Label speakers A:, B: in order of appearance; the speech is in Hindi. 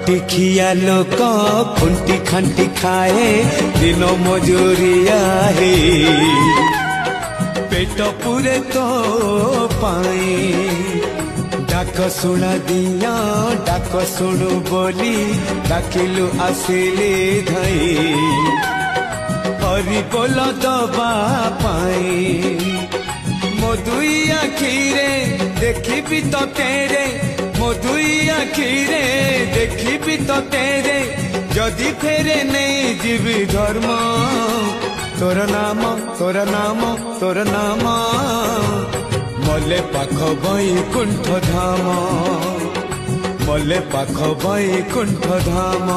A: खटिखिया लोक खुंटी खांटी खाए दिन मजूरिया है पेट पूरे तो पाए डाक शुणा दिया डाक शुणु बोली डाकिलु आसिले धई हरि बोल दबा पाए मो दुई आखिरे देखी तो तेरे मो दुई आखिरे देखी तो तेरे जदि फेरे नहीं जीवी धर्म तोर नाम तोर नाम तोर नाम मले पाख बैकुंठ धाम मले पाख बैकुंठ धाम।